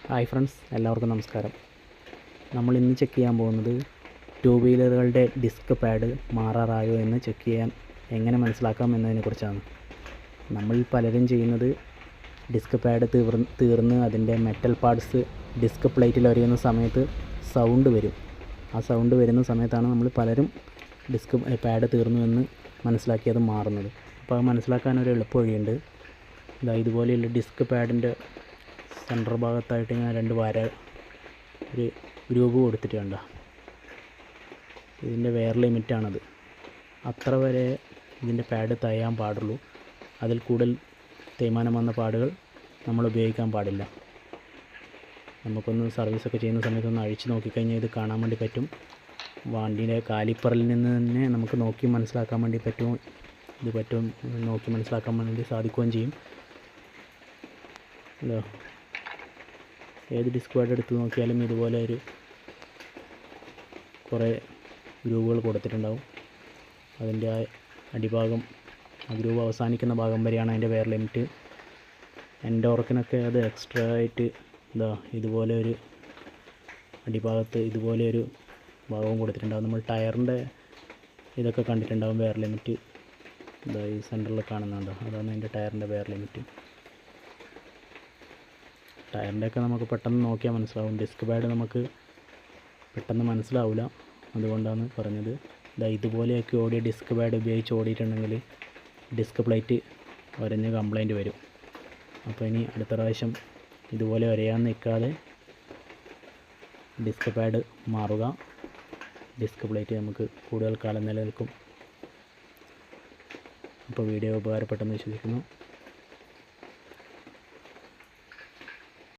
Hi friends, എല്ലാവർക്കും നമസ്കാരം. നമ്മൾ ഇന്ന് ചെക്ക് ചെയ്യാൻ പോകുന്നത് ടൂ വീലറുകളുടെ ഡിസ്ക് പാഡ് മാറാറായോ എന്ന് ചെക്ക് ചെയ്യാൻ എങ്ങനെ മനസ്സിലാക്കാം എന്നതിനെക്കുറിച്ചാണ്. നമ്മൾ പലരും ചെയ്യുന്നത് ഡിസ്ക് പാഡ് തീർന്ന് അതിൻ്റെ മെറ്റൽ പാർട്സ് ഡിസ്ക് പ്ലേറ്റിൽ ഒരയുന്ന സമയത്ത് സൗണ്ട് വരും. ആ സൗണ്ട് വരുന്ന സമയത്താണ് നമ്മൾ പലരും ഡിസ്ക് പാഡ് തീർന്നു എന്ന് മനസ്സിലാക്കിയത് മാറുന്നത്. അപ്പോൾ അത് മനസ്സിലാക്കാൻ ഒരു എളുപ്പ വഴിയുണ്ട്. ഇതുപോലെയുള്ള ഡിസ്ക് പാഡിൻ്റെ സെൻറ്റർ ഭാഗത്തായിട്ട് ഞാൻ രണ്ട് വര ഒരു ഗ്രൂപ്പ് കൊടുത്തിട്ട് കണ്ട. ഇതിൻ്റെ വെയർ ലിമിറ്റാണത്. അത്ര വരെ ഇതിൻ്റെ പാഡ് തയ്യാൻ പാടുള്ളൂ. അതിൽ കൂടുതൽ തേയ്മാനം വന്ന പാടുകൾ നമ്മൾ ഉപയോഗിക്കാൻ പാടില്ല. നമുക്കൊന്ന് സർവീസൊക്കെ ചെയ്യുന്ന സമയത്തൊന്ന് അഴിച്ച് നോക്കിക്കഴിഞ്ഞാൽ ഇത് കാണാൻ വേണ്ടി പറ്റും. വണ്ടിയുടെ കാലിപ്പറിൽ നിന്ന് തന്നെ നമുക്ക് നോക്കി മനസ്സിലാക്കാൻ വേണ്ടി പറ്റും. നോക്കി മനസ്സിലാക്കാൻ വേണ്ടി സാധിക്കുകയും ചെയ്യും. ഏത് ഡിസ്ക് പാഡ് എടുത്ത് നോക്കിയാലും ഇതുപോലെ കുറേ ഗ്രൂവുകൾ കൊടുത്തിട്ടുണ്ടാവും. അതിൻ്റെ അടിഭാഗം, ആ ഗ്രൂവ് അവസാനിക്കുന്ന ഭാഗം വരെയാണ് അതിൻ്റെ വെയർ ലിമിറ്റ്. എൻഡോർക്കിനൊക്കെ അത് എക്സ്ട്രാ ആയിട്ട് ഇതുപോലെ ഒരു അടിഭാഗത്ത് ഇതുപോലെ ഒരു ഭാഗവും കൊടുത്തിട്ടുണ്ടാവും. നമ്മൾ ടയറിൻ്റെ ഇതൊക്കെ കണ്ടിട്ടുണ്ടാവും. വെയർ ലിമിറ്റ് ഈ സെൻറ്ററിൽ കാണുന്നുണ്ടോ, അതാണ് അതിൻ്റെ ടയറിൻ്റെ വെയർ ലിമിറ്റ്. ടയറിൻ്റെയൊക്കെ നമുക്ക് പെട്ടെന്ന് നോക്കിയാൽ മനസ്സിലാവും. ഡിസ്ക് പാഡ് നമുക്ക് പെട്ടെന്ന് മനസ്സിലാവില്ല. അതുകൊണ്ടാണ് പറഞ്ഞത്. ഇതുപോലെയൊക്കെ ഓടിയ ഡിസ്ക് പാഡ് ഉപയോഗിച്ച് ഓടിയിട്ടുണ്ടെങ്കിൽ ഡിസ്ക് പ്ലേറ്റ് ഒരഞ്ഞ് കംപ്ലൈൻറ്റ് വരും. അപ്പോൾ ഇനി അടുത്ത പ്രാവശ്യം ഇതുപോലെ ഒരയാൻ നിൽക്കാതെ ഡിസ്ക് പാഡ് മാറുക. ഡിസ്ക് പ്ലേറ്റ് നമുക്ക് കൂടുതൽ കാലം നിലനിൽക്കും. അപ്പോൾ വീഡിയോ ഉപകാരപ്പെട്ടെന്ന് വിശ്വസിക്കുന്നു.